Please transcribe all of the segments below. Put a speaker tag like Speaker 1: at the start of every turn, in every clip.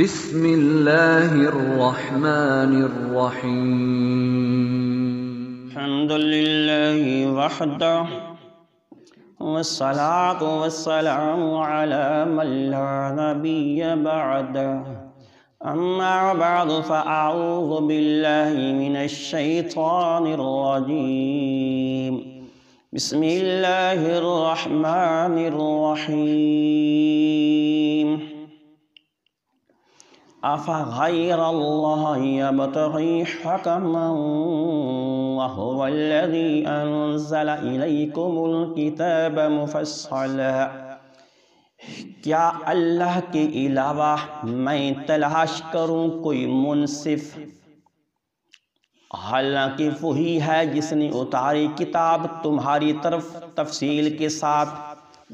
Speaker 1: بسم اللہ الرحمن الرحیم
Speaker 2: الحمد للہ وحدہ والصلاة والسلام على من لا نبی بعدہ اما بعد فاعوذ باللہ من الشیطان الرجیم بسم اللہ الرحمن الرحیم أفغير الله يبتغي حكما وهو الذي أنزل إليكم الكتاب مفصلا کیا اللہ کے علاوہ میں تلاش کروں کوئی منصف، حالانکہ وہی ہے جس نے اتاری کتاب تمہاری طرف تفصیل کے ساتھ،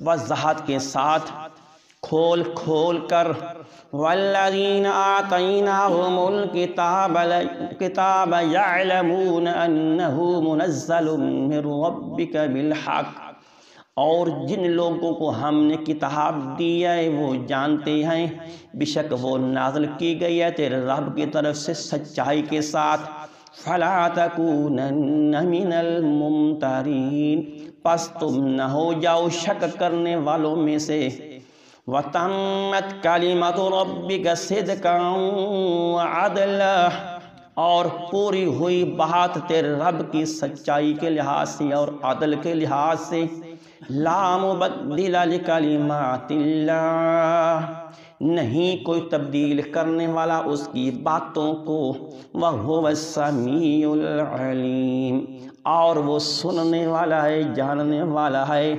Speaker 2: وضاحت کے ساتھ، کھول کھول کر والذین آتیناہم الکتاب یعلمون انہ منزل من ربک بالحق، اور جن لوگوں کو ہم نے کتاب دی ہے وہ جانتے ہیں بے شک وہ نازل کی گئی ہے تیرے رب کی طرف سے سچائی کے ساتھ، فلا تکونن من الممترین، پس تم نہ ہو جاؤ شک کرنے والوں میں سے، وَتَمَّتْ كَلِمَةُ رَبِّكَ صِدْقًا وَعَدْلًا، اور پوری ہوئی بات تیرے رب کی سچائی کے لحاظ سے اور عدل کے لحاظ سے، لا مبدل لکلمات اللہ، نہیں کوئی تبدیل کرنے والا اس کی باتوں کو، وَهُوَ السَّمِيعُ الْعَلِيمُ، اور وہ سننے والا ہے، جاننے والا ہے۔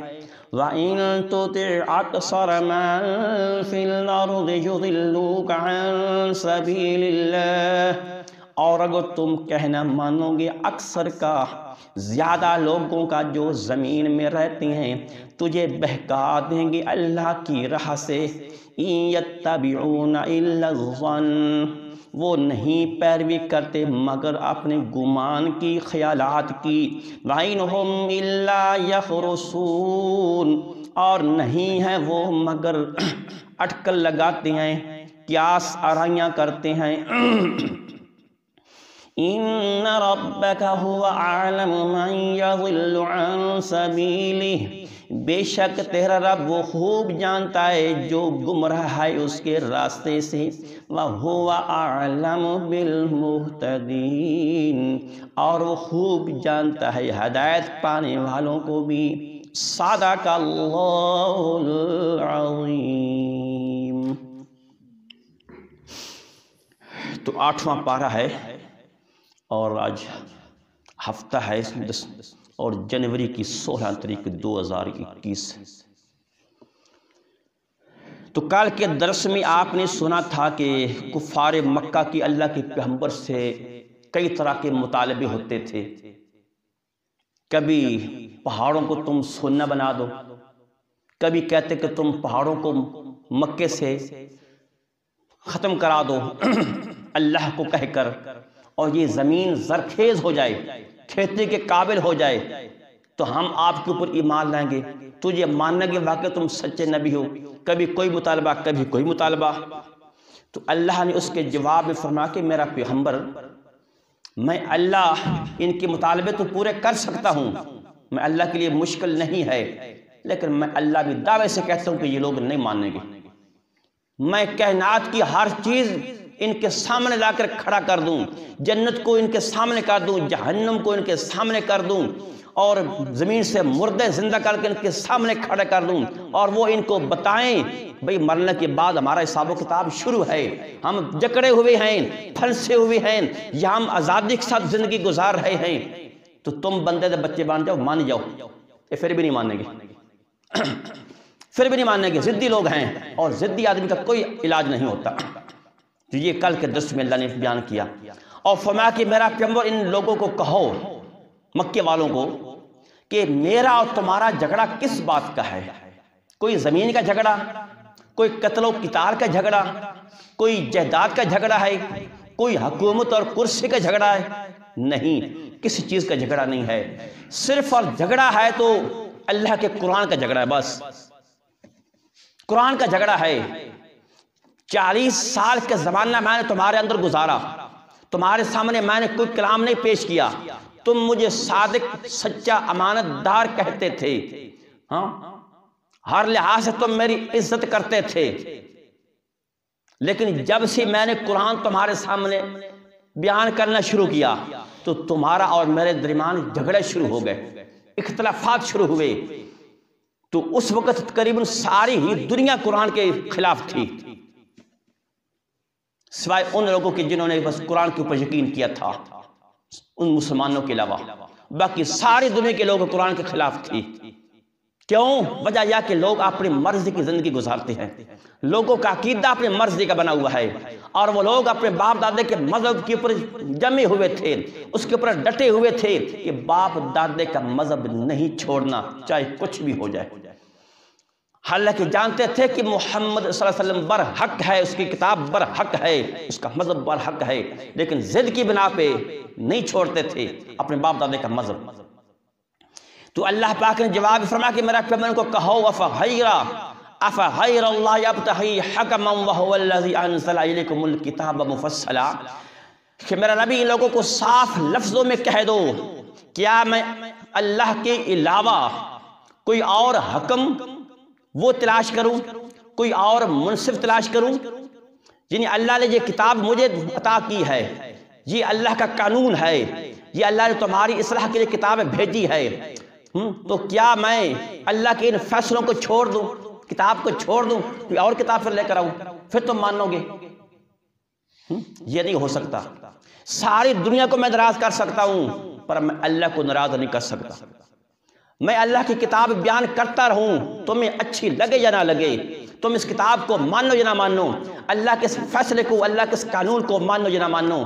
Speaker 2: وَإِن تُطِعْ أَكْثَرَ مَن فِي الْأَرْضِ يُضِلُّوكَ عَن سَبِيلِ اللَّهِ، اور اگر تم کہنا مانو گے اکثر کا، زیادہ لوگوں کا جو زمین میں رہتے ہیں، تجھے بہکا دیں گے اللہ کی راہ سے، إِن يَتَّبِعُونَ إِلَّا الظَّنَّ، وہ نہیں پیروی کرتے مگر اپنے گمان کی، خیالات کی، وَإِنْ هُمْ إِلَّا يَخْرُصُونَ، اور نہیں ہیں وہ مگر اٹکل لگاتے ہیں، قیاس آرائیاں کرتے ہیں۔ إِنَّ رَبَّكَ هُوَ أَعْلَمُ مَن يَضِلُّ عَن سَبِيلِهِ، بے شک تیرا رب وہ خوب جانتا ہے جو گمراہ ہے اس کے راستے سے، وَهُوَ أَعْلَمُ بِالْمُهْتَدِينَ، اور وہ خوب جانتا ہے ہدایت پانے والوں کو بھی۔ صدق اللہ العظیم۔ تو 8واں پارہ ہے اور آج ہفتہ ہے اس میں 10 اور جنوری کی 16 تاریخ 2021۔ تو کل کے درس میں آپ نے سنا تھا کہ کفار مکہ کی اللہ کے پیغمبر سے کئی طرح کے مطالبے ہوتے تھے، کبھی پہاڑوں کو تم سونا بنا دو، کبھی کہتے کہ تم پہاڑوں کو مکے سے ختم کرا دو اللہ کو کہہ کر، اور یہ زمین زرخیز ہو جائے، کھیتی کے قابل ہو جائے تو ہم آپ کے اوپر ایمان لائیں گے، تجھے ماننا کہ واقعی تم سچے نبی ہو۔ کبھی کوئی مطالبہ، کبھی کوئی مطالبہ، تو اللہ نے اس کے جواب میں فرمایا کہ میرا پیغمبر، میں اللہ ان کے مطالبے تو پورے کر سکتا ہوں، میں اللہ کے لیے مشکل نہیں ہے، لیکن میں اللہ بھی دعوے سے کہتا ہوں کہ یہ لوگ نہیں مانیں گے۔ میں کائنات کی ہر چیز ان کے سامنے لا کر کھڑا کر دوں، جنت کو ان کے سامنے کر دوں، جہنم کو ان کے سامنے کر دوں، اور زمین سے مردے زندہ کر کے ان کے سامنے کھڑا کر دوں، اور وہ ان کو بتائیں بھئی مرنے کے بعد ہمارا حساب و کتاب شروع ہے، ہم جکڑے ہوئے ہیں، پھنسے ہوئے ہیں، یا ہم آزادی کے ساتھ زندگی گزار رہے ہیں، تو تم بندے دے بچے بن جاؤ، مان جاؤ۔ یہ پھر بھی نہیں مانیں گے، پھر بھی نہیں مانیں گے، ضدی لوگ ہیں، اور ضدی آدمی کا کوئی علاج نہیں ہوتا۔ تو یہ کل کے درس میں اللہ نے بیان کیا، اور فرمایا کہ میرا پیغمبر ان لوگوں کو کہو، مکے والوں کو، کہ میرا اور تمہارا جھگڑا کس بات کا ہے؟ کوئی زمین کا جھگڑا، کوئی قتل و قتال کا جھگڑا، کوئی جائیداد کا جھگڑا ہے، کوئی حکومت اور کرسی کا جھگڑا ہے؟ نہیں، کسی چیز کا جھگڑا نہیں ہے، صرف اور جھگڑا ہے تو اللہ کے قرآن کا جھگڑا ہے، بس قرآن کا جھگڑا ہے۔ 40 سال کے زمانہ میں نے تمہارے اندر گزارا، تمہارے سامنے میں نے کوئی کلام نہیں پیش کیا، تم مجھے صادق، سچا، امانت دار کہتے تھے، ہاں ہر لحاظ سے تم میری عزت کرتے تھے، لیکن جب سے میں نے قرآن تمہارے سامنے بیان کرنا شروع کیا تو تمہارا اور میرے درمیان جھگڑے شروع ہو گئے، اختلافات شروع ہوئے۔ تو اس وقت تقریباً ساری ہی دنیا قرآن کے خلاف تھی، سوائے ان لوگوں کے جنہوں نے بس قرآن کے اوپر یقین کیا تھا، ان مسلمانوں کے علاوہ باقی ساری دنیا کے لوگ قرآن کے خلاف تھی۔ کیوں؟ وجہ یہ کہ لوگ اپنی مرضی کی زندگی گزارتے ہیں، لوگوں کا عقیدہ اپنی مرضی کا بنا ہوا ہے، اور وہ لوگ اپنے باپ دادے کے مذہب کے اوپر جمے ہوئے تھے، اس کے اوپر ڈٹے ہوئے تھے کہ باپ دادے کا مذہب نہیں چھوڑنا چاہے کچھ بھی ہو جائے۔ حالانکہ جانتے تھے کہ محمد صلی اللہ علیہ وسلم برحق ہے، اس کی کتاب برحق ہے، اس کا مذہب برحق ہے، لیکن ضد کی بنا پہ نہیں چھوڑتے تھے اپنے باپ دادے کا مذہب۔ تو اللہ پاک نے جواب فرمایا کہ میرا پیغمبر کو کہو افغیر اللہ یبتغی حکما وہو الذی انزل الیکم الکتاب مفصلا، کہ میرا نبی ان لوگوں کو صاف لفظوں میں کہہ دو، کیا میں اللہ کے علاوہ کوئی اور حکم وہ تلاش کروں، کوئی اور منصف تلاش کروں؟ یعنی اللہ نے یہ کتاب مجھے عطا کی ہے، یہ اللہ کا قانون ہے، یہ اللہ نے تمہاری اصلاح کے لیے کتابیں بھیجی ہے، تو کیا میں اللہ کے ان فیصلوں کو چھوڑ دوں، کتاب کو چھوڑ دوں، کوئی اور کتاب پھر لے کر آؤں، پھر تم مانو گے؟ یہ نہیں ہو سکتا۔ ساری دنیا کو میں ناراض کر سکتا ہوں پر میں اللہ کو ناراض نہیں کر سکتا۔ میں اللہ کی کتاب بیان کرتا رہوں، تمہیں اچھی لگے یا نہ لگے، تم اس کتاب کو مانو یا نہ مانو، اللہ کے اس فیصلے کو، اللہ کے اس قانون کو مانو یا نہ مانو،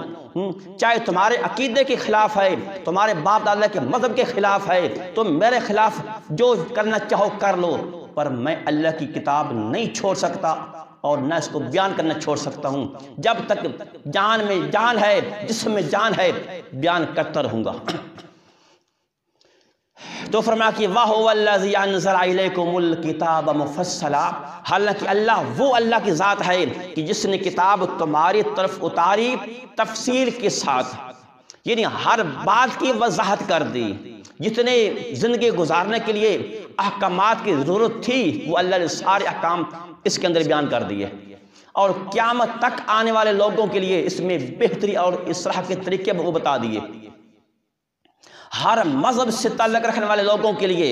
Speaker 2: چاہے تمہارے عقیدے کے خلاف ہے، تمہارے باپ دادا کے مذہب کے خلاف ہے، تم میرے خلاف جو کرنا چاہو کر لو، پر میں اللہ کی کتاب نہیں چھوڑ سکتا اور نہ اس کو بیان کرنا چھوڑ سکتا ہوں۔ جب تک جان میں جان ہے، جسم میں جان ہے، بیان کرتا رہوں گا۔ تو فرمایا کہ وَهُوَ الَّذِي أَنزَلَ إِلَيْكُمُ الْكِتَابَ مُفَصَّلًا، حالانکہ وہ اللہ کی ذات ہے کہ جس نے کتاب تمہاری طرف اتاری تفصیل کے ساتھ، یعنی ہر بات کی وضاحت کر دی، جتنے زندگی گزارنے کے لیے احکامات کی ضرورت تھی وہ اللہ نے سارے احکام اس کے اندر بیان کر دیے، اور قیامت تک آنے والے لوگوں کے لیے اس میں بہتری اور اصلاح کے طریقے وہ بتا دیے۔ ہر مذہب سے تعلق رکھنے والے لوگوں کے لیے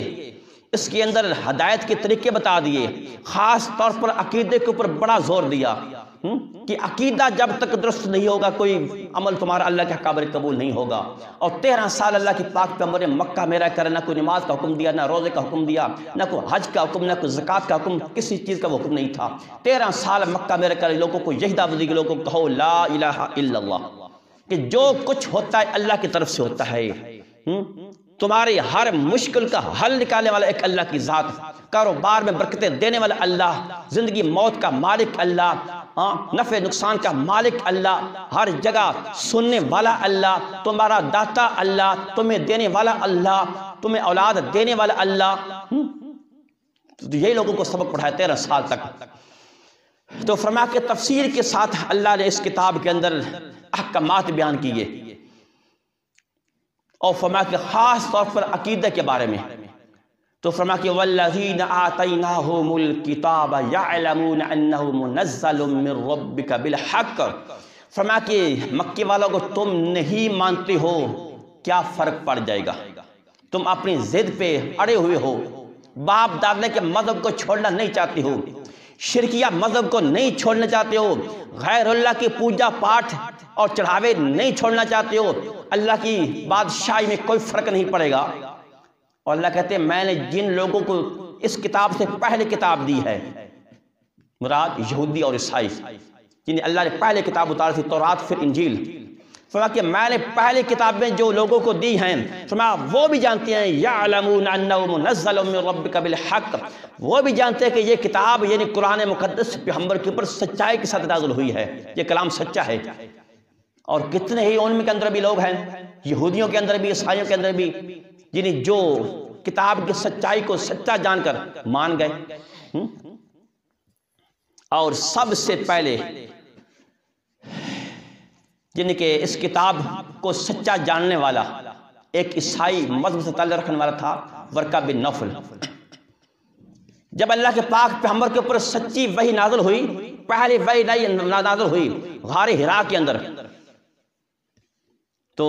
Speaker 2: اس کے اندر ہدایت کے طریقے بتا دیے، خاص طور پر عقیدے کے اوپر بڑا زور دیا کہ عقیدہ جب تک درست نہیں ہوگا کوئی عمل تمہارا اللہ کے قابل قبول نہیں ہوگا۔ اور 13 سال اللہ کی پاک پیغمبر نے مکہ میں رہ کر نہ کوئی نماز کا حکم دیا، نہ روزے کا حکم دیا، نہ کوئی حج کا حکم، نہ کوئی زکوٰۃ کا حکم، کسی چیز کا وہ حکم نہیں تھا۔ 13 سال مکہ میں رہ کر لوگوں کو یہی دعوت دی کہ لوگوں کو کہو لا الہ الا اللہ، کہ جو کچھ ہوتا ہے اللہ کی طرف سے ہوتا ہے، تمہاری ہر مشکل کا حل نکالنے والا ایک اللہ کی ذات، کاروبار میں برکتیں دینے والا اللہ، زندگی موت کا مالک اللہ، نفع نقصان کا مالک اللہ، ہر جگہ سننے والا اللہ، تمہارا داتا اللہ، تمہیں دینے والا اللہ، تمہیں اولاد دینے والا اللہ۔ تو یہی لوگوں کو سبق پڑھایا 13 سال تک۔ تو فرمایا کہ تفسیر کے ساتھ اللہ نے اس کتاب کے اندر احکامات بیان کیے، اور فرمایا کہ خاص طور پر عقیدہ کے بارے میں۔ تو فرمایا کہ والذین آتیناہم الکتاب یعلمون انہ منزل من ربک بالحق، فرمایا کہ مکے والوں کو تم نہیں مانتے ہو، کیا فرق پڑ جائے گا؟ تم اپنی ضد پہ اڑے ہوئے ہو، باپ دادے کے مذہب کو چھوڑنا نہیں چاہتے ہو، شرکیہ مذہب کو نہیں چھوڑنا چاہتے ہو، غیر اللہ کی پوجا پاٹ اور چڑھاوے نہیں چھوڑنا چاہتے ہو، اللہ کی بادشاہی میں کوئی فرق نہیں پڑے گا۔ اور اللہ کہتے ہیں میں نے جن لوگوں کو اس کتاب سے پہلے کتاب دی ہے، مراد یہودی اور عیسائی، جنہیں اللہ نے پہلے کتاب اتاری تھی، تورات پھر انجیل، فرمایا کہ میں نے پہلے کتابیں جو لوگوں کو دی ہیں، فرمایا وہ بھی جانتے ہیں یعلمون انہ منزل من ربک بالحق، وہ بھی جانتے ہیں کہ یہ کتاب یعنی قرآن مقدس پیغمبر کے اوپر سچائی کے ساتھ نازل ہوئی ہے، یہ کلام سچا ہے۔ اور کتنے ہی ان کے اندر بھی لوگ ہیں، یہودیوں کے اندر بھی، عیسائیوں کے اندر بھی، یعنی جو کتاب کی سچائی کو سچا جان کر مان گئے۔ اور سب سے پہلے جن کے اس کتاب کو سچا جاننے والا ایک عیسائی مذہب سے تعلق رکھنے والا تھا ورقہ بن نوفل۔ جب اللہ کے پاک پیغمبر کے اوپر سچی وحی نازل ہوئی، پہلی وحی نازل ہوئی غار حرا کے اندر، تو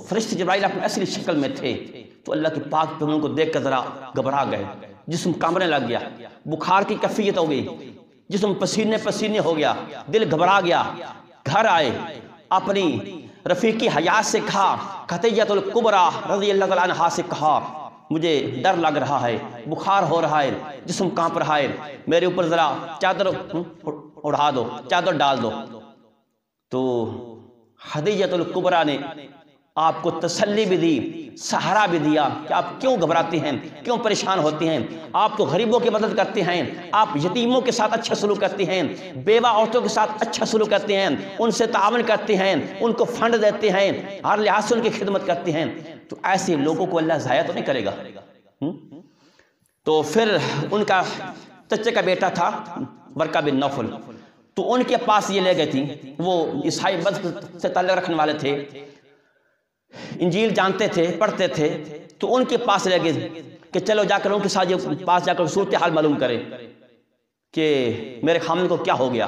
Speaker 2: فرشتے جبرائیل اپنی اصلی شکل میں تھے، تو اللہ کے پاک پیغمبر کو دیکھ کر ذرا گھبرا گئے، جسم کانپنے لگ گیا، بخار کی کیفیت ہو گئی، جسم پسینے پسینے ہو گیا، دل گھبرا گیا۔ گھر آئے، اپنی رفیقی حیات سے کہا، خدیجہ الکبریٰ رضی اللہ تعالیٰ عنہا سے کہا، مجھے ڈر لگ رہا ہے، بخار ہو رہا ہے، جسم کانپ رہا ہے، میرے اوپر ذرا چادر اڑا دو، چادر ڈال دو۔ تو خدیجہ الکبریٰ نے آپ کو تسلی بھی دی، سہارا بھی دیا کہ آپ کیوں گھبراتے ہیں، کیوں پریشان ہوتے ہیں، آپ تو غریبوں کی مدد کرتے ہیں، آپ یتیموں کے ساتھ اچھا سلوک کرتے ہیں، بیوہ عورتوں کے ساتھ اچھا سلوک کرتے ہیں، ان سے تعاون کرتے ہیں، ان کو فنڈ دیتے ہیں، ہر لحاظ سے ان کی خدمت کرتے ہیں، تو ایسے لوگوں کو اللہ ضائع تو نہیں کرے گا۔ تو پھر ان کا چچے کا بیٹا تھا ورقہ بن نوفل، تو ان کے پاس یہ لے گئی تھی، وہ عیسائی مذہب سے تعلق رکھنے والے تھے، انجیل جانتے تھے، پڑھتے تھے، تو ان کے پاس لے گئے کہ چلو جا کر ان کے ساتھ پاس جا کر صورتحال معلوم کرے کہ میرے خامن کو کیا ہو گیا۔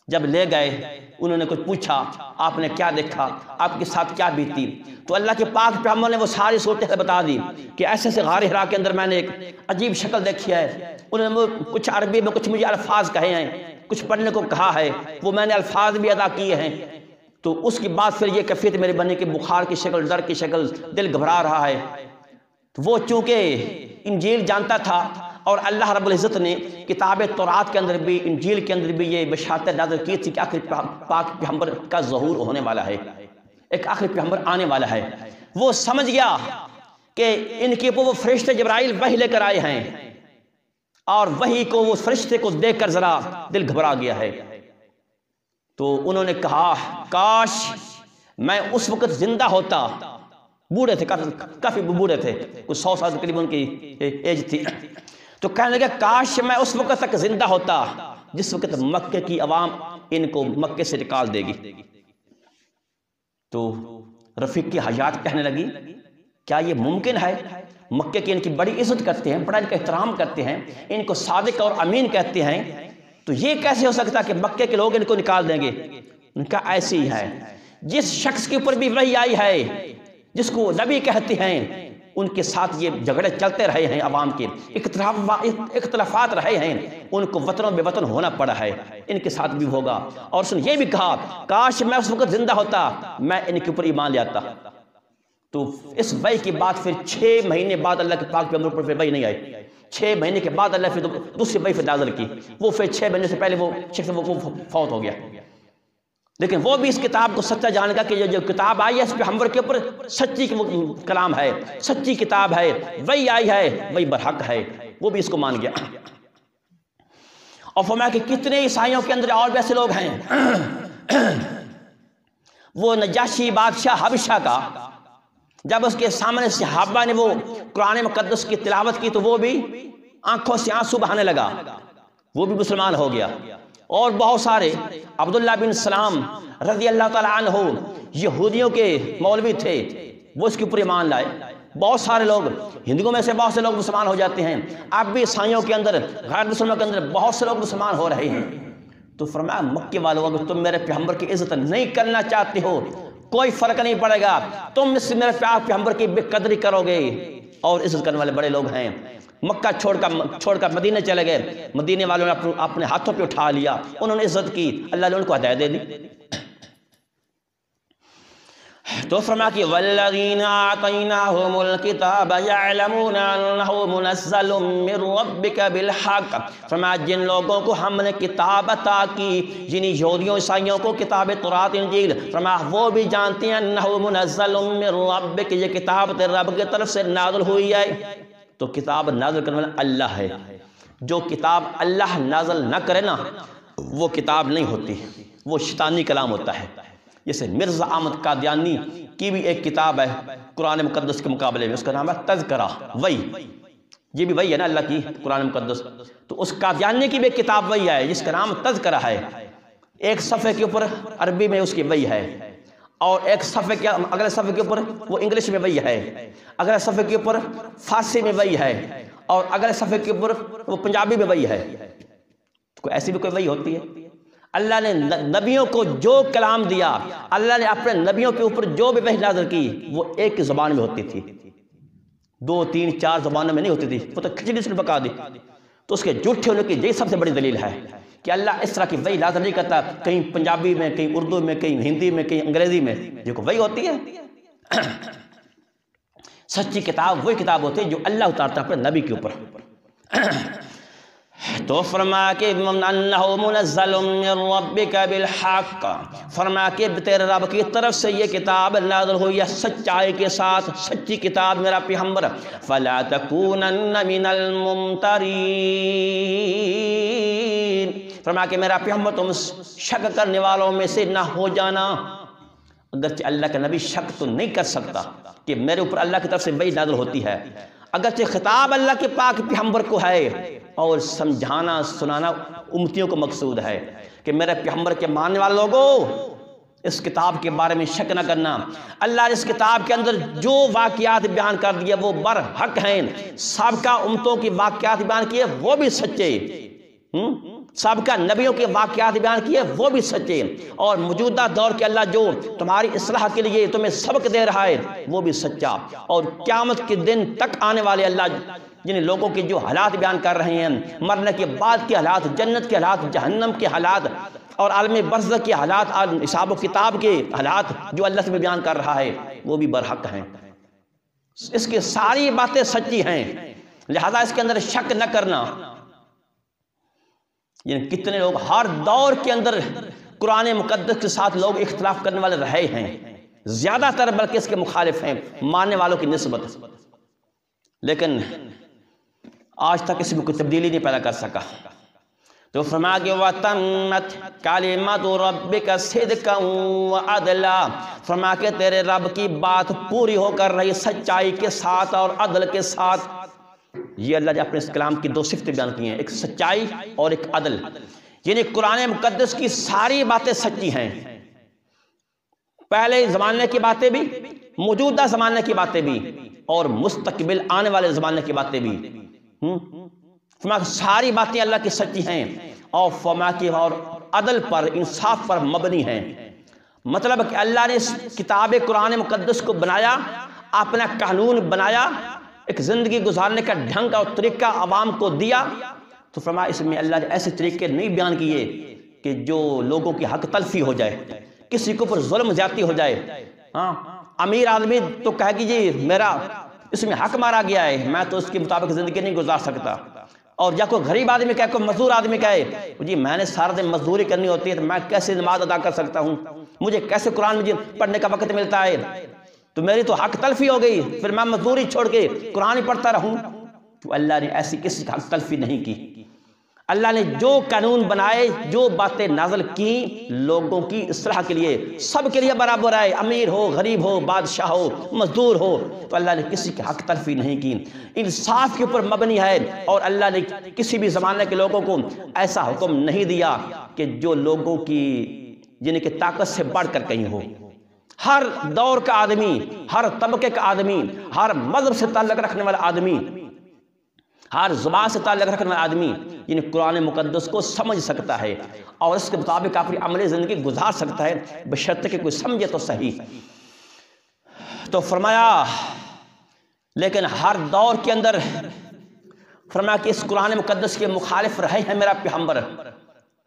Speaker 2: جب لے گئے، انہوں نے کچھ پوچھا، آپ نے کیا دیکھا، آپ کے ساتھ کیا بیتی، تو اللہ کے پاک پیغمبر نے وہ ساری صورتحال بتا دی کہ ایسے ایسے غار حرا کے اندر میں نے ایک عجیب شکل دیکھی ہے، انہوں نے کچھ عربی میں کچھ مجھے الفاظ کہے ہیں، کچھ پڑھنے کو کہا ہے، وہ میں نے الفاظ بھی ادا کیے ہیں۔ تو اس کے بعد پھر یہ کیفیت میرے بننے کی، بخار کی شکل، ڈر کی شکل، دل گھبرا رہا ہے۔ تو وہ چونکہ انجیل جانتا تھا، اور اللہ رب العزت نے کتاب تورات کے اندر بھی، انجیل کے اندر بھی یہ بشارت نازل کی تھی کہ آخر پاک پیغمبر کا ظہور ہونے والا ہے، ایک آخری پیغمبر آنے والا ہے۔ وہ سمجھ گیا کہ ان کے اوپر وہ فرشتے جبرائیل وحی لے کر آئے ہیں، اور وحی کو، وہ فرشتے کو دیکھ کر ذرا دل گھبرا گیا ہے۔ تو انہوں نے کہا کاش میں اس وقت زندہ ہوتا، بوڑھے تھے، کافی بوڑھے تھے، کچھ 100 سال کے قریب ان کی ایج تھی، تو کہنے لگے کاش میں اس وقت تک زندہ ہوتا جس وقت مکے کی عوام ان کو مکے سے نکال دے گی۔ تو رفیق کی حیات کہنے لگی کیا یہ ممکن ہے؟ مکے کی ان کی بڑی عزت کرتے ہیں، بڑا ان کا احترام کرتے ہیں، ان کو صادق اور امین کہتے ہیں، تو یہ کیسے ہو سکتا کہ مکے کے لوگ ان کو نکال دیں گے؟ ان کا ایسے ہی ہے، جس شخص کے اوپر بھی وحی آئی ہے، جس کو نبی کہتے ہیں، ان کے ساتھ یہ جھگڑے چلتے رہے ہیں، عوام کے اختلافات رہے ہیں، ان کو وطنوں بے وطن ہونا پڑا ہے، ان کے ساتھ بھی ہوگا۔ اور اس نے یہ بھی کہا کاش میں اس وقت زندہ ہوتا، میں ان کے اوپر ایمان لے آتا۔ تو اس وحی کے بعد پھر 6 مہینے بعد اللہ کے پاک پیغمبر پر وحی نہیں آئی، 6 مہینے کے بعد اللہ پھر دوسری وحی نازل کی، وہ پھر 6 مہینے سے پہلے وہ شخص وہ فوت ہو گیا۔ لیکن وہ بھی اس کتاب کو سچا جان گا کہ یہ جو کتاب آئی ہے اس پیغمبر کے اوپر سچی کلام ہے، سچی کتاب ہے، وہی آئی ہے، وہی برحق ہے، وہ بھی اس کو مان گیا۔ اور فرمایا کہ کتنے عیسائیوں کے اندر اور بھی ایسے لوگ ہیں، وہ نجاشی بادشاہ حبشہ کا جب اس کے سامنے صحابہ نے وہ قرآن مقدس کی تلاوت کی تو وہ بھی آنکھوں سے آنسو بہانے لگا، وہ بھی مسلمان ہو گیا۔ اور بہت سارے، عبداللہ بن سلام رضی اللہ تعالیٰ عنہ یہودیوں کے مولوی تھے، وہ اس کے اوپر ایمان لائے۔ بہت سارے لوگ، ہندوؤں میں سے بہت سے لوگ مسلمان ہو جاتے ہیں، اب بھی عیسائیوں کے اندر، غیر مسلمانوں کے اندر بہت سے لوگ مسلمان ہو رہے ہیں۔ تو فرمایا مکے والوں اگر تم میرے پیغمبر کی عزت نہیں کرنا چاہتے ہو کوئی فرق نہیں پڑے گا، تم اس میرے پیغمبر کی بے قدری کرو گے۔ اور عزت کرنے والے بڑے لوگ ہیں، مکہ چھوڑ کر مدینے چلے گئے، مدینے والوں نے اپنے ہاتھوں پہ اٹھا لیا، انہوں نے عزت کی، اللہ نے ان کو ہدایت دے دی۔ تو فرمایا کہ والذین آتیناہم الکتاب یعلمون انہ منزل من ربک بالحق، فرمایا جن لوگوں کو ہم نے کتاب عطا کی، جن یہودیوں عیسائیوں کو کتاب تورات انجیل، فرمایا وہ بھی جانتے ہیں انہ منزل من ربک، یہ کتاب تیرے رب کی طرف سے نازل ہوئی ہے۔ تو کتاب نازل کرنے والا اللہ ہے، جو کتاب اللہ نازل نہ کرے نا وہ کتاب نہیں ہوتی، وہ شیطانی کلام ہوتا ہے۔ جیسے مرزا احمد قادیانی کی بھی ایک کتاب ہے قرآن مقدس کے مقابلے میں، اس کا نام ہے تذکرہ، وحی، یہ بھی وہی ہے نا اللہ کی قرآن مقدس، تو اس قادیانی کی بھی کتاب وہی ہے جس کا نام تذکرہ ہے، ایک صفحے کے اوپر عربی میں اس کی وہی ہے، اور ایک صفحے کے اگلے صفحے کے اوپر وہ انگلش میں وہی ہے، اگلے صفحے کے اوپر فارسی میں وہی ہے، اور اگلے صفحے کے اوپر وہ پنجابی میں وہی ہے۔ تو ایسی بھی کوئی وہی ہوتی ہے؟ اللہ نے نبیوں کو جو کلام دیا، اللہ نے اپنے نبیوں کے اوپر جو بھی وحی نازل کی، وہ ایک زبان میں ہوتی تھی، 2 3 4 زبانوں میں نہیں ہوتی تھی، وہ تو کھچڑی سے پکا دی۔ تو اس کے جھوٹے ہونے کی یہی سب سے بڑی دلیل ہے کہ اللہ اس طرح کی وحی نازل نہیں کرتا، کہیں پنجابی میں، کہیں اردو میں، کہیں ہندی میں، کہیں انگریزی میں، جو کہ وحی ہوتی ہے۔ سچی کتاب وہی کتاب ہوتی ہے جو اللہ اتارتا ہے اپنے نبی کے اوپر۔ تو فرمایا کہ انہو منزل من ربک بالحق، فرمایا کہ تیرے رب کی طرف سے یہ کتاب نازل ہوئی ہے سچائی کے ساتھ، سچی کتاب میرا پیغمبر۔ فلا تکونن من الممترین، فرمایا کہ میرا پیغمبر تم شک کرنے والوں میں سے نہ ہو جانا۔ اگرچہ اللہ کا نبی شک تو نہیں کر سکتا کہ میرے اوپر اللہ کی طرف سے وحی نازل ہوتی ہے، اگرچہ خطاب اللہ کے پاک پیغمبر کو ہے اور سمجھانا سنانا امتیوں کو مقصود ہے کہ میرے پیغمبر کے ماننے والے لوگوں اس کتاب کے بارے میں شک نہ کرنا۔ اللہ نے اس کتاب کے اندر جو واقعات بیان کر دیے وہ برحق ہیں، سابقہ امتوں کی واقعات بیان کیے وہ بھی سچے، سابقہ نبیوں کے واقعات بیان کیے وہ بھی سچے، اور موجودہ دور کے اللہ جو تمہاری اصلاح کے لیے تمہیں سبق دے رہا ہے وہ بھی سچا، اور قیامت کے دن تک آنے والے اللہ جن لوگوں کے جو حالات بیان کر رہے ہیں، مرنے کے بعد کے حالات، جنت کے حالات، جہنم کے حالات، اور عالم برزخ کے حالات، حساب و کتاب کے حالات جو اللہ سے بیان کر رہا ہے وہ بھی برحق ہیں، اس کی ساری باتیں سچی ہیں، لہذا اس کے اندر شک نہ کرنا۔ یعنی کتنے لوگ ہر دور کے اندر قرآن مقدس کے ساتھ لوگ اختلاف کرنے والے رہے ہیں، زیادہ تر بلکہ اس کے مخالف ہیں ماننے والوں کی نسبت، لیکن آج تک اس میں کوئی تبدیلی نہیں پیدا کر سکا۔ تو فرمایا کہ وَتَمَّتْ كَلِمَةُ رَبِّكَ صِدْقًا وَعَدْلًا، فرمایا کہ تیرے رب کی بات پوری ہو کر رہی سچائی کے ساتھ اور عدل کے ساتھ۔ یہ اللہ نے اپنے اس کلام کی 2 صفتیں بیان کی ہیں، ایک سچائی اور ایک عدل، یعنی قرآن مقدس کی ساری باتیں سچی ہیں، پہلے زمانے کی باتیں بھی، موجودہ زمانے کی باتیں بھی، اور مستقبل آنے والے زمانے کی باتیں بھی۔ فرمایا ساری باتیں اللہ کی سچی ہیں، اور فرمایا کہ اور عدل پر، انصاف پر مبنی ہیں۔ مطلب کہ اللہ نے اس کتاب قرآن مقدس کو بنایا، اپنا قانون بنایا، ایک زندگی گزارنے کا ڈھنگ اور طریقہ عوام کو دیا، تو فرمایا اس میں اللہ نے ایسے طریقے نہیں بیان کیے کہ جو لوگوں کی حق تلفی ہو جائے، کسی کے اوپر ظلم زیادتی ہو جائے۔ امیر آدمی تو کہے کہ جی میرا اس میں حق مارا گیا ہے، میں تو اس کے مطابق زندگی نہیں گزار سکتا، اور یا کوئی غریب آدمی کہے، کوئی مزدور آدمی کہے جی میں نے سارا دن مزدوری کرنی ہوتی ہے تو میں کیسے نماز ادا کر سکتا ہوں، مجھے کیسے قرآن مجید پڑھنے کا وقت ملتا ہے، تو میری تو حق تلفی ہو گئی، پھر میں مزدوری چھوڑ کے قرآن ہی پڑھتا رہوں۔ تو اللہ نے ایسی کسی کا حق تلفی نہیں کی۔ اللہ نے جو قانون بنائے، جو باتیں نازل کی لوگوں کی اصلاح کے لیے، سب کے لیے برابر ہے، امیر ہو، غریب ہو، بادشاہ ہو، مزدور ہو، تو اللہ نے کسی کے حق تلفی نہیں کی، انصاف کے اوپر مبنی ہے، اور اللہ نے کسی بھی زمانے کے لوگوں کو ایسا حکم نہیں دیا کہ جو لوگوں کی جن کی طاقت سے بڑھ کر کہیں ہو۔ ہر دور کا آدمی، ہر طبقے کا آدمی، ہر مذہب سے تعلق رکھنے والا آدمی، ہر زبان سے تعلق رکھنے والا آدمی یعنی قرآن مقدس کو سمجھ سکتا ہے اور اس کے مطابق اپنی عملی زندگی گزار سکتا ہے، بشرطے کہ کوئی سمجھے تو صحیح۔ تو فرمایا لیکن ہر دور کے اندر فرمایا کہ اس قرآن مقدس کے مخالف رہے ہیں میرا پیغمبر،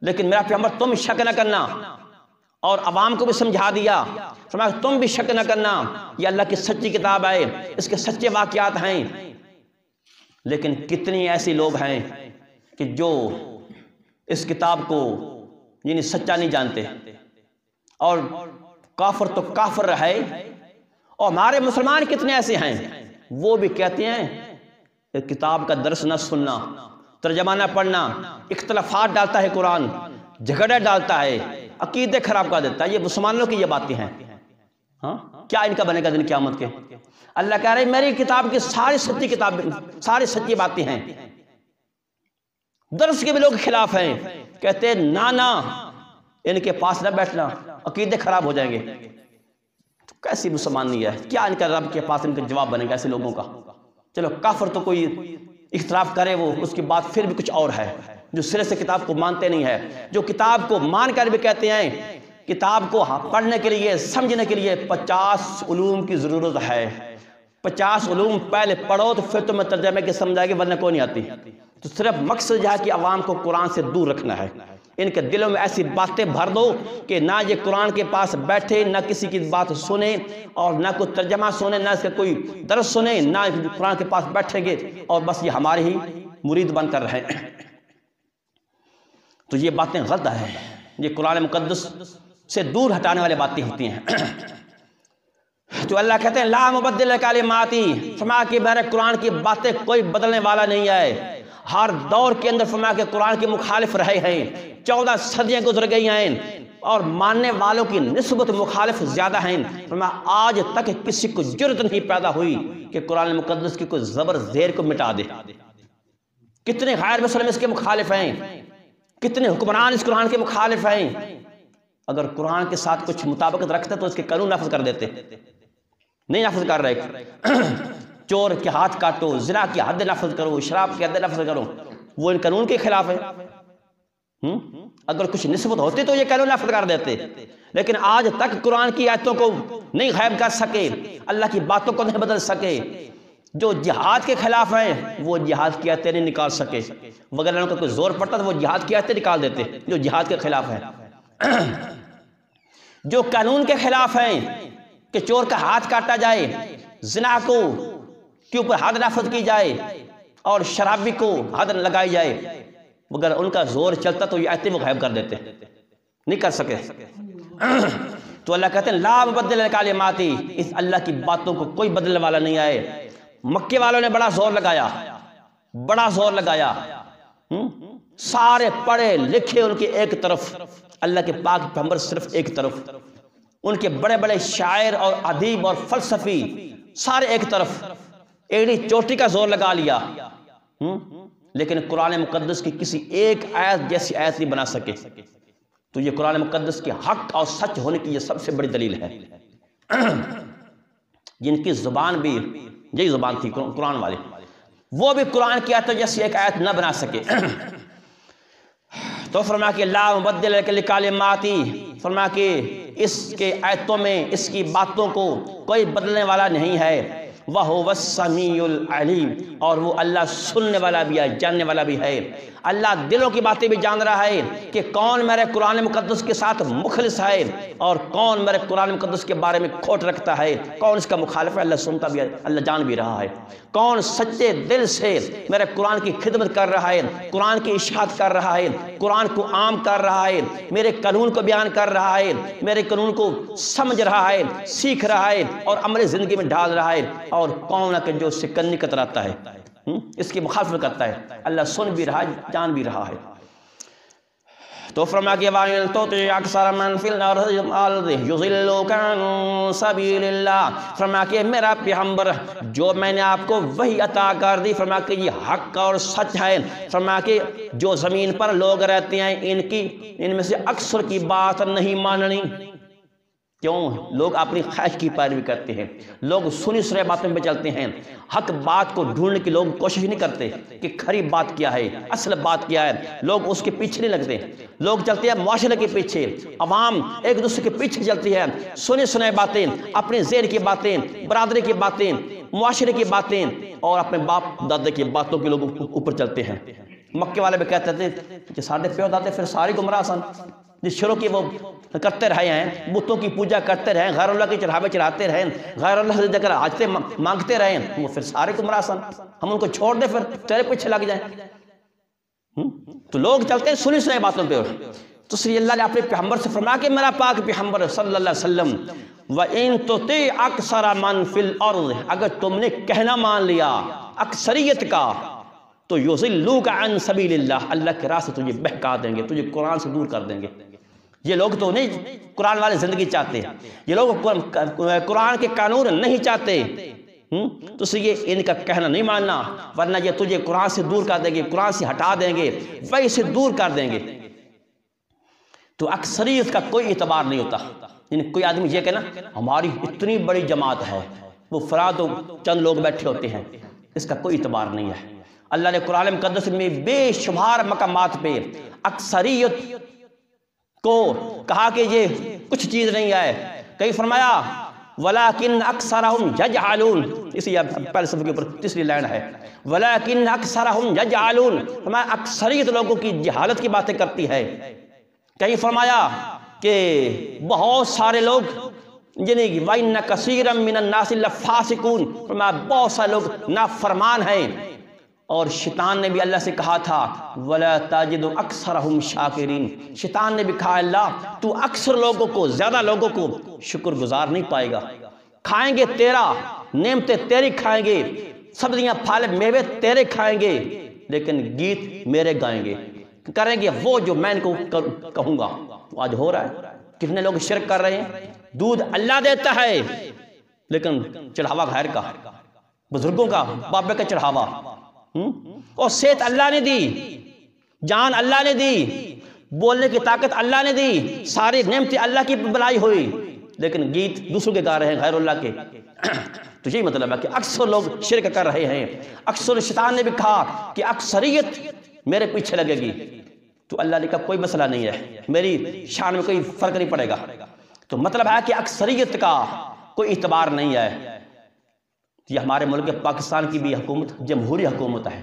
Speaker 2: لیکن میرا پیغمبر تم شک نہ کرنا، اور عوام کو بھی سمجھا دیا، فرمایا تم بھی شک نہ کرنا، یہ اللہ کی سچی کتاب ہے، اس کے سچے واقعات ہیں۔ لیکن کتنی ایسی لوگ ہیں کہ جو اس کتاب کو یعنی سچا نہیں جانتے، اور کافر تو کافر رہے، اور ہمارے مسلمان کتنے ایسے ہیں وہ بھی کہتے ہیں کتاب کا درس نہ سننا، ترجمہ نہ پڑھنا، اختلافات ڈالتا ہے قرآن، جھگڑے ڈالتا ہے، عقیدے خراب کر دیتا ہے۔ یہ مسلمانوں کی یہ باتیں ہیں، ہاں کیا ان کا بنے گا دن قیامت کے؟ اللہ کہہ رہے میری کتاب کی ساری سچی کتابیں، ساری سچی باتیں ہیں۔ درس کے بھی لوگ خلاف ہیں، کہتے ہیں نانا ان کے پاس نہ بیٹھنا، عقیدے خراب ہو جائیں گے۔ تو کیسی مسلمانی ہے؟ کیا ان کا رب کے پاس ان کا جواب بنے گا ایسے لوگوں کا؟ چلو کافر تو کوئی اختلاف کرے وہ اس کی بات پھر بھی کچھ اور ہے، جو سرے سے کتاب کو مانتے نہیں ہے، جو کتاب کو مان کر بھی کہتے ہیں کتاب کو پڑھنے کے لیے سمجھنے کے لیے 50 علوم کی ضرورت ہے، 50 علوم پہلے پڑھو تو پھر تمہیں ترجمے کے سمجھ آئے گی، ورنہ کوئی نہیں آتی۔ تو صرف مقصد ہے کہ عوام کو قرآن سے دور رکھنا ہے، ان کے دلوں میں ایسی باتیں بھر دو کہ نہ یہ قرآن کے پاس بیٹھے، نہ کسی کی بات سنے اور نہ کوئی ترجمہ سنے، نہ اس کا کوئی درس سنے، نہ قرآن کے پاس بیٹھیں گے اور بس یہ ہمارے ہی مرید بن کر رہے ہیں۔ تو یہ باتیں غلط ہیں، یہ قرآن مقدس سے دور ہٹانے والے باتیں ہوتی ہیں۔ تو اللہ کہتے ہیں لا مبدل لکلماتی، فرمایا کہ میرے قرآن کی باتیں کوئی بدلنے والا نہیں ہے۔ ہر دور کے اندر فرمایا کہ قرآن کے مخالف رہے ہیں، 14 صدیاں گزر گئی ہیں اور ماننے والوں کی نسبت مخالف زیادہ ہیں۔ فرمایا آج تک کسی کو جرأت نہیں پیدا ہوئی کہ قرآن مقدس کی کوئی زبر زیر کو مٹا دے۔ کتنے غیر مسلم اس کے مخالف ہیں، کتنے حکمران اس قرآن کے مخالف ہیں۔ اگر قرآن کے ساتھ کچھ مطابقت رکھتے تو اس کے قانون نافذ کر دیتے، نہیں نافذ کر رہے۔ چور کے ہاتھ کاٹو، زنا کی حد نافذ کرو، شراب کی حد نافذ کرو، وہ ان قانون کے خلاف ہے۔ اگر کچھ نسبت ہوتی تو یہ قانون نافذ کر دیتے، لیکن آج تک قرآن کی آیتوں کو نہیں غائب کر سکے، اللہ کی باتوں کو نہیں بدل سکے۔ جو جہاد کے خلاف ہیں وہ جہاد کی آیتیں نہیں نکال سکے، وغیرہ ان کا کوئی زور پڑتا تو وہ جہاد کی آیتیں نکال دیتے جو جہاد کے خلاف ہیں۔ جو قانون کے خلاف ہیں کہ چور کا ہاتھ کاٹا جائے، زنا کو کے اوپر حد نافذ کی جائے اور شرابی کو حد لگائی جائے، مگر ان کا زور چلتا تو یہ آیتیں وہ غائب کر دیتے، نہیں کر سکے۔ تو اللہ کہتے ہیں لا مبدل لکلماتی، اس اللہ کی باتوں کو کوئی بدلنے والا نہیں آئے۔ مکے والوں نے بڑا زور لگایا، بڑا زور لگایا، سارے پڑھے لکھے ان کے ایک طرف، اللہ کے پاک پیغمبر صرف ایک طرف، ان کے بڑے بڑے شاعر اور ادیب اور فلسفی سارے ایک طرف، ایڑی چوٹی کا زور لگا لیا، لیکن قرآن مقدس کی کسی ایک آیت جیسی آیت نہیں بنا سکے۔ تو یہ قرآن مقدس کے حق اور سچ ہونے کی یہ سب سے بڑی دلیل ہے۔ جن کی زبان بھی یہی زبان تھی قرآن والے، وہ بھی قرآن کی آیت جیسی ایک آیت نہ بنا سکے۔ تو فرمایا کہ لا مبدل لکلماتی، فرمایا کہ اس کے آیتوں میں اس کی باتوں کو کوئی بدلنے والا نہیں ہے۔ وَهُوَ السَّمِيعُ الْعَلِيمُ، اور وہ اللہ سننے والا بھی ہے، جاننے والا بھی ہے۔ اللہ دلوں کی باتیں بھی جان رہا ہے کہ کون میرے قرآن مقدس کے ساتھ مخلص ہے اور کون میرے قرآن مقدس کے بارے میں کھوٹ رکھتا ہے، کون اس کا مخالف ہے، اللہ سنتا بھی ہے، اللہ جان بھی رہا ہے۔ کون سچے دل سے میرے قرآن کی خدمت کر رہا ہے، قرآن کی اشاعت کر رہا ہے، قرآن کو عام کر رہا ہے، میرے قانون کو بیان کر رہا ہے، میرے قانون کو سمجھ رہا ہے، سیکھ رہا ہے اور عمل زندگی میں ڈال رہا ہے، اور کون ہے کہ جو اسے کنی کتراتا ہے، اس کی مخالفت کرتا ہے، اللہ سن بھی رہا ہے، جان بھی رہا ہے۔ تو فرمایا کہ وَإِن تُطِعْ أَكْثَرَ مَنْ فِي الْأَرْضِ يُضِلُّوكَ عَنْ سَبِيلِ اللَّهِ، فرمایا کہ میرا پیغمبر جو میں نے آپ کو وحی عطا کر دی، فرمایا کہ یہ حق اور سچ ہے۔ فرمایا کہ جو زمین پر لوگ رہتے ہیں ان میں سے اکثر کی بات نہیں ماننی۔ کیوں؟ لوگ اپنی خواہش کی پیروی کرتے ہیں، لوگ سنی سنی باتوں پہ چلتے ہیں، حق بات کو ڈھونڈنے کی لوگ کوشش نہیں کرتے کہ کھری بات کیا ہے، اصل بات کیا ہے، لوگ اس کے پیچھے نہیں لگتے، لوگ چلتے ہیں معاشرے کے پیچھے، عوام ایک دوسرے کے پیچھے چلتی ہے، سنی سنی باتیں، اپنے ذہن کی باتیں، برادری کی باتیں، معاشرے کی باتیں اور اپنے باپ دادے کی باتوں کے لوگ اوپر چلتے ہیں۔ مکے والے بھی کہتے تھے کہ سارے پیو دادے پھر ساری گمراہ سن، جس شروع کی وہ کرتے رہے ہیں، بتوں کی پوجا کرتے رہے، غیر اللہ کے چڑھاوے چڑھاتے رہے، غیر اللہ سے جگر حاجتیں مانگتے رہے، وہ پھر سارے گمراہ سن، ہم ان کو چھوڑ دیں پھر تیرے پیچھے لگ جائیں۔ تو لوگ چلتے ہیں سنی سنی باتوں پہ۔ تو اس لیے اللہ نے اپنے پیغمبر سے فرمایا کہ میرا پاک پیغمبر صلی اللہ علیہ وسلم وَإِن تُطِعْ أَكْثَرَ مَنْ فِي الْأَرْضِ، اگر تم نے کہنا مان لیا اکثریت کا تو يُضِلُّوكَ عَنْ سَبِيلِ اللَّهِ، اللہ کے راستے تجھے بہکا دیں گے، تجھے قرآن سے دور کر دیں گے۔ یہ لوگ تو نہیں قرآن والی زندگی چاہتے، یہ لوگ قرآن کے قانون نہیں چاہتے، تو اس لیے ان کا کہنا نہیں ماننا، ورنہ یہ تجھے قرآن سے دور کر دیں گے، قرآن سے ہٹا دیں گے، وہی سے دور کر دیں گے۔ تو اکثریت کا کوئی اعتبار نہیں ہوتا، یعنی کوئی آدمی یہ کہنا ہماری اتنی بڑی جماعت ہے، وہ فراد و چند لوگ بیٹھے ہوتے ہیں، اس کا کوئی اعتبار نہیں ہے۔ اللہ نے قرآن مقدس میں بے شمار مقامات پہ اکثریت کو کہا کہ یہ کچھ چیز نہیں ہے، کہیں فرمایا وَلَكِنْ أَكْثَرَهُمْ يَجْعَلُونَ، اسی پہلے صفحے کے اوپر تیسری لائن ہے، وَلَكِنْ أَكْثَرَهُمْ يَجْعَلُونَ، فرمایا اکثریت لوگوں کی جہالت کی باتیں کرتی ہے۔ کہیں فرمایا کہ بہت سارے لوگ یعنی وَإِنَّ كَثِيرًا مِّنَ النَّاسِ لَفَاسِقُونَ، فرمایا بہت سارے لوگ نافرمان ہیں۔ اور شیطان نے بھی اللہ سے کہا تھا وَلَا تَجِدُ أَكْثَرَهُمْ شَاكِرِينَ، شیطان نے بھی کہا اللہ تو اکثر لوگوں کو، زیادہ لوگوں کو شکر گزار نہیں پائے گا، کھائیں گے تیرا، نعمتیں تیری کھائیں گے، سبزیاں پھل میوے تیرے کھائیں گے، لیکن گیت میرے گائیں گے، کریں گے وہ جو میں ان کو کہوں گا۔ آج ہو رہا ہے، کتنے لوگ شرک کر رہے ہیں، دودھ اللہ دیتا ہے لیکن چڑھاوا غیر کا، بزرگوں کا، بابے کا چڑھاوا، اور صحت اللہ نے دی، جان اللہ نے دی، بولنے کی طاقت اللہ نے دی، ساری نعمتیں اللہ کی بنائی ہوئی، لیکن گیت دوسروں کے گا رہے ہیں غیر اللہ کے۔ تو یہی مطلب ہے کہ اکثر لوگ شرک کر رہے ہیں۔ اکثر شیطان نے بھی کہا کہ اکثریت میرے پیچھے لگے گی، تو اللہ نے کہا کوئی مسئلہ نہیں ہے، میری شان میں کوئی فرق نہیں پڑے گا۔ تو مطلب ہے کہ اکثریت کا کوئی اعتبار نہیں ہے۔ یہ ہمارے ملک پاکستان کی بھی حکومت جمہوری حکومت ہے،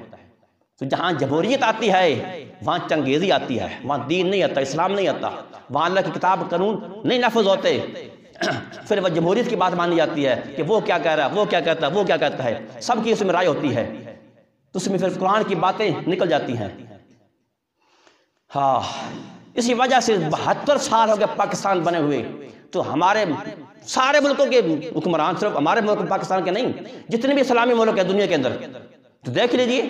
Speaker 2: تو جہاں جمہوریت آتی ہے وہاں چنگیزی آتی ہے، وہاں دین نہیں آتا، اسلام نہیں آتا، وہاں اللہ کی کتاب قانون نہیں نافذ ہوتے، پھر وہ جمہوریت کی بات مانی جاتی ہے کہ وہ کیا کہہ رہا ہے، وہ کیا کہتا ہے، وہ کیا کہتا ہے، سب کی اس میں رائے ہوتی ہے، تو اس میں پھر قرآن کی باتیں نکل جاتی ہیں۔ ہاں، اسی وجہ سے 72 سال ہو گئے پاکستان بنے ہوئے، تو ہمارے سارے ملکوں کے حکمران، صرف ہمارے ملک پاکستان کے نہیں، جتنے بھی اسلامی ملک ہیں دنیا کے اندر، تو دیکھ لیجئے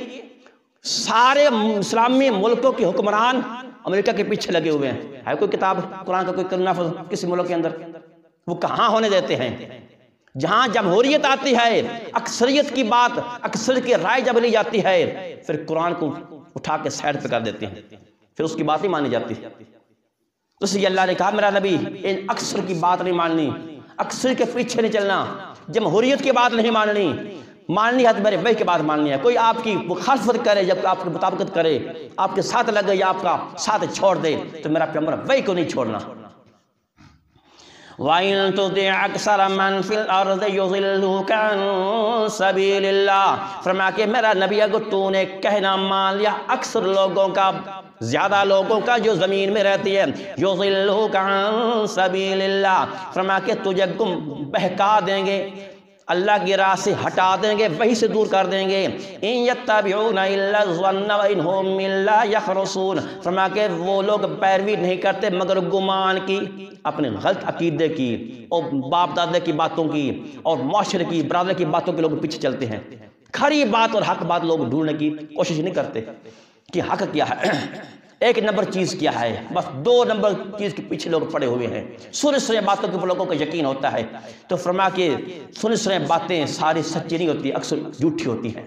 Speaker 2: سارے اسلامی ملکوں کے حکمران امریکہ کے پیچھے لگے ہوئے ہیں۔ ہے کوئی کتاب قرآن کا کوئی نافذ کسی ملک کے اندر؟ وہ کہاں ہونے دیتے ہیں؟ جہاں جمہوریت آتی ہے، اکثریت کی بات، اکثریت کی رائے جب لی جاتی ہے، پھر قرآن کو اٹھا کے سائڈ پہ کر دیتے ہیں، پھر اس کی بات نہیں مانی جاتی۔ تو اس لیے اللہ نے کہا میرا نبی ان اکثر کی بات نہیں ماننی، اکثر کے پیچھے نہیں چلنا، جمہوریت کی بات نہیں ماننی ہے تو میرے وحی کی بات ماننی ہے۔ کوئی آپ کی مخالفت کرے، جب آپ کی مطابقت کرے، آپ کے ساتھ لگے یا آپ کا ساتھ چھوڑ دے، تو میرا پیغمبر وحی کو نہیں چھوڑنا۔ وَإِن تُطِعْ أَكْثَرَ مَنْ فِي الْأَرْضِ يُضِلُّوكَ عَن سَبِيلِ اللَّهِ، فرمایا کہ میرا نبی اگر تو نے کہنا مان لیا اکثر لوگوں کا، زیادہ لوگوں کا جو زمین میں رہتی ہے، يُضِلُّوكَ عَن سَبِيلِ اللَّهِ، فرمایا کہ تجھے بہکا دیں گے، اللہ کی راہ سے ہٹا دیں گے، وہی سے دور کر دیں گے۔ إِن يَتَّبِعُونَ إِلَّا الظَّنَّ وَإِنْ هُمْ إِلَّا يَخْرُصُونَ، فرمایا کہ وہ لوگ پیروی نہیں کرتے مگر گمان کی، اپنے غلط عقیدے کی اور باپ دادے کی باتوں کی اور معاشرے کی، برادری کی باتوں کے لوگ پیچھے چلتے ہیں۔ کھری بات اور حق بات لوگ ڈھونڈنے کی کوشش نہیں کرتے کہ حق کیا ہے، ایک نمبر چیز کیا ہے، بس 2 نمبر چیز کے پیچھے لوگ پڑے ہوئے ہیں۔ سنی باتوں کے لوگوں کا یقین ہوتا ہے، تو فرمایا کہ سنی باتیں ساری سچی نہیں ہوتی، اکثر جھوٹی ہوتی ہیں۔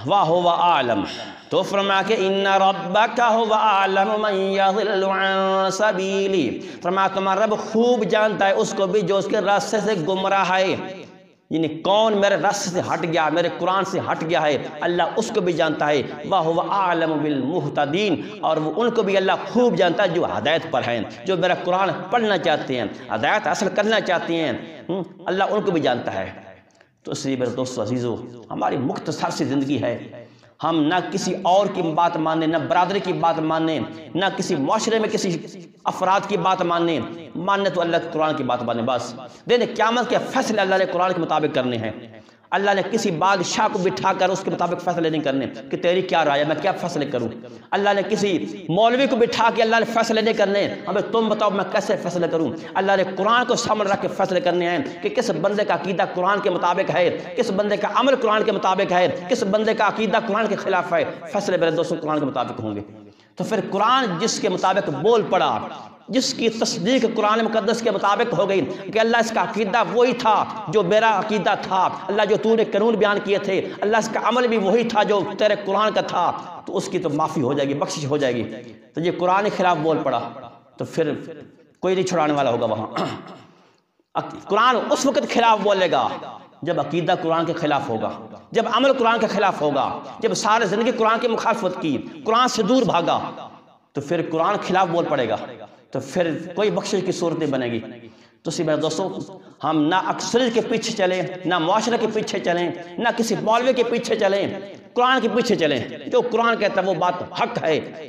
Speaker 2: وَهُوَ أَعْلَمُ، تو فرمایا کہ إِنَّ رَبَّكَ هُوَ أَعْلَمُ مَنْ يَضِلُّ عَنْ سَبِيلِهِ، فرمایا تمہارا رب خوب جانتا ہے اس کو بھی جو اس کے راستے سے گمراہ ہے، یعنی کون میرے راستے سے ہٹ گیا، میرے قرآن سے ہٹ گیا ہے، اللہ اس کو بھی جانتا ہے۔ وَهُوَ أَعْلَمُ بِالْمُهْتَدِينَ، اور وہ ان کو بھی اللہ خوب جانتا ہے جو ہدایت پر ہیں، جو میرا قرآن پڑھنا چاہتے ہیں، ہدایت حاصل کرنا چاہتے ہیں، اللہ ان کو بھی جانتا ہے۔ تو اس لیے میرے دوستو عزیزو، ہماری مختصر سی زندگی ہے، ہم نہ کسی اور کی بات مانیں، نہ برادری کی بات مانیں، نہ کسی معاشرے میں کسی افراد کی بات مانیں تو اللہ کے قرآن کی بات مانیں بس۔ دیکھیں قیامت کے فیصلے اللہ نے قرآن کے مطابق کرنے ہیں۔ اللہ نے کسی بادشاہ کو بٹھا کر اس کے مطابق فیصلے نہیں کرنے کہ تیری کیا رائے ہے، میں کیا فیصلے کروں۔ اللہ نے کسی مولوی کو بٹھا کے اللہ نے فیصلے نہیں کرنے، ہمیں تم بتاؤ میں کیسے فیصلے کروں۔ اللہ نے قرآن کو سامنے رکھ کے فیصلے کرنے ہیں کہ کس بندے کا عقیدہ قرآن کے مطابق ہے، کس بندے کا عمل قرآن کے مطابق ہے، کس بندے کا عقیدہ قرآن کے خلاف ہے۔ فیصلے میرے دوستوں قرآن کے مطابق ہوں گے۔ تو پھر قرآن جس کے مطابق بول پڑا، جس کی تصدیق قرآن مقدس کے مطابق ہو گئی کہ اللہ اس کا عقیدہ وہی تھا جو میرا عقیدہ تھا، اللہ جو تو نے قانون بیان کیے تھے اللہ اس کا عمل بھی وہی تھا جو تیرے قرآن کا تھا، تو اس کی تو معافی ہو جائے گی، بخشش ہو جائے گی۔ تو یہ قرآن کے خلاف بول پڑا تو پھر کوئی نہیں چھڑانے والا ہوگا وہاں۔ قرآن اس وقت خلاف بولے گا جب عقیدہ قرآن کے خلاف ہوگا، جب عمل قرآن کے خلاف ہوگا، جب سارے زندگی قرآن کی مخالفت کی، قرآن سے دور بھاگا، تو پھر قرآن خلاف بول پڑے گا، تو پھر کوئی بخشش کی صورت نہیں بنے گی۔ تو اسی میرے دوستوں، ہم نہ اکثریت کے پیچھے چلیں، نہ معاشرے کے پیچھے چلیں، نہ کسی مولوی کے پیچھے چلیں، قرآن کے پیچھے چلیں۔ جو قرآن کہتا ہے وہ بات حق ہے،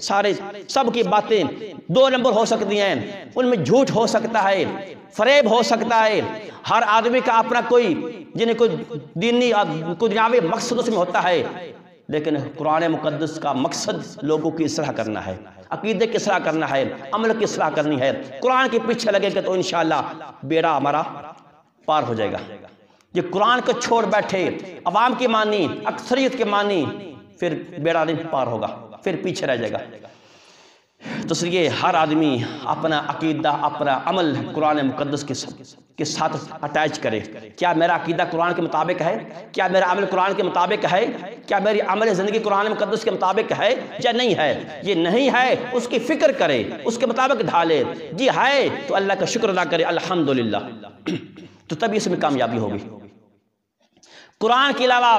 Speaker 2: سب کی باتیں 2 نمبر ہو سکتی ہیں، ان میں جھوٹ ہو سکتا ہے، فریب ہو سکتا ہے، ہر آدمی کا اپنا کوئی جنہیں کوئی دینی کوئی دنیاوی مقصد اس میں ہوتا ہے، لیکن قرآن مقدس کا مقصد لوگوں کی اصلاح کرنا ہے، عقیدے کی اصلاح کرنا ہے، عمل کی اصلاح کرنی ہے۔ قرآن کے پیچھے لگے گا تو انشاءاللہ بیڑا ہمارا پار ہو جائے گا۔ یہ قرآن کو چھوڑ بیٹھے، عوام کی مانی، اکثریت کی مانی، پھر بیڑا نہیں پار ہوگا، پھر پیچھے رہ جائے گا۔ تو اس لیے ہر آدمی اپنا عقیدہ، اپنا عمل قرآن مقدس کے ساتھ اٹیچ کرے۔ کیا میرا عقیدہ قرآن کے مطابق ہے؟ کیا میرا عمل قرآن کے مطابق ہے؟ کیا میری عمل زندگی قرآن مقدس کے مطابق ہے یا نہیں ہے؟ یہ نہیں ہے اس کی فکر کرے، اس کے مطابق ڈھالے۔ جی ہے تو اللہ کا شکر ادا کرے، الحمدللہ، تو تب اس میں کامیابی ہوگی۔ قرآن کے علاوہ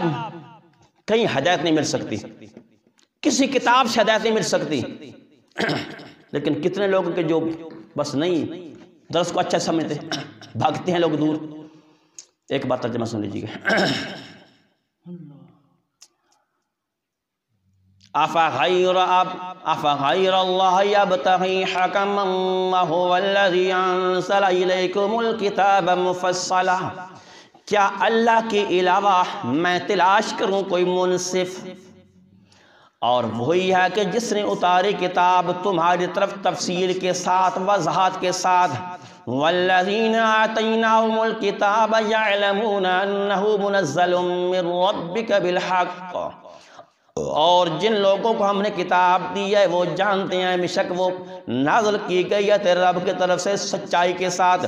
Speaker 2: کہیں ہدایت نہیں مل سکتی، کسی کتاب سے ہدایت نہیں مل سکتی۔ لیکن کتنے لوگ کے جو بس نہیں درس کو اچھا سمجھتے، بھاگتے ہیں لوگ دور۔ ایک بات ترجمہ سن لیجیے گا۔ افغیر اللہ یبتغی حکما وہو الذی انزل الیکم الکتاب مفصلا، کیا اللہ کے علاوہ میں تلاش کروں کوئی منصف؟ اور وہی ہے کہ جس نے اتاری کتاب تمہاری طرف تفصیل کے ساتھ، وضاحت کے ساتھ۔ والذین آتیناہم الکتاب یعلمون انہ منزل من ربک بالحق، اور جن لوگوں کو ہم نے کتاب دی ہے وہ جانتے ہیں بے شک وہ نازل کی گئی ہے تیرے رب کی طرف سے سچائی کے ساتھ۔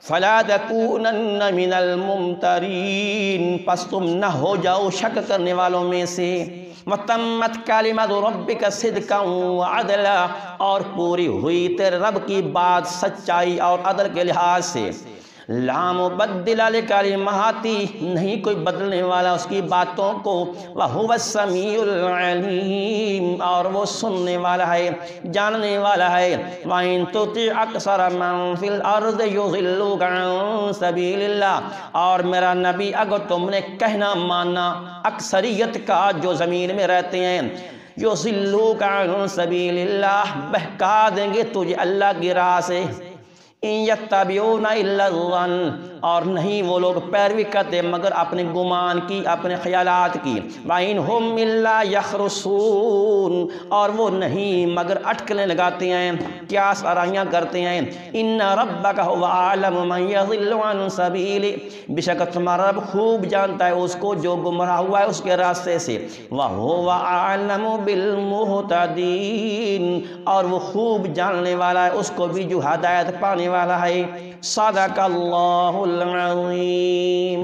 Speaker 2: فلا تکونن من الممترین، پس تم نہ ہو جاؤ شک کرنے والوں میں سے۔ وتمت کلمۃ ربک صدقا وعدلا، اور پوری ہوئی تیرے رب کی بات سچائی اور عدل کے لحاظ سے۔ لا مبدل لکلماتی، نہیں کوئی بدلنے والا اس کی باتوں کو۔ وہو السمیع العلیم، اور وہ سننے والا ہے، جاننے والا ہے۔ وَإِن تُطِعْ أَكْثَرَ مَن فِي الْأَرْضِ يُضِلُّوكَ عَن سَبِيلِ اللَّهِ، اور میرا نبی اگر تم نے کہنا ماننا اکثریت کا جو زمین میں رہتے ہیں، يُضِلُّوكَ عَن سَبِيلِ اللَّهِ، بہکا دیں گے تجھے اللہ کی راہ سے۔ ان یتبعون الا الظن، اور نہیں وہ لوگ پیروی کرتے مگر اپنے گمان کی، اپنے خیالات کی۔ وَإِنْ هُمْ إِلَّا يَخْرُصُونَ، اور وہ نہیں مگر اٹکلیں لگاتے ہیں، قیاس آرائیاں کرتے ہیں۔ إِنَّ رَبَّكَ هُوَ أَعْلَمُ مَن يَضِلُّ عَن سَبِيلِهِ، بے شک تمہارا رب خوب جانتا ہے اس کو جو گمراہ ہوا ہے اس کے راستے سے۔ وَهُوَ أَعْلَمُ بِالْمُهْتَدِينَ، اور وہ خوب جاننے والا ہے اس کو بھی جو ہدایت پانے والا ہے۔ صدق اللہ العظیم۔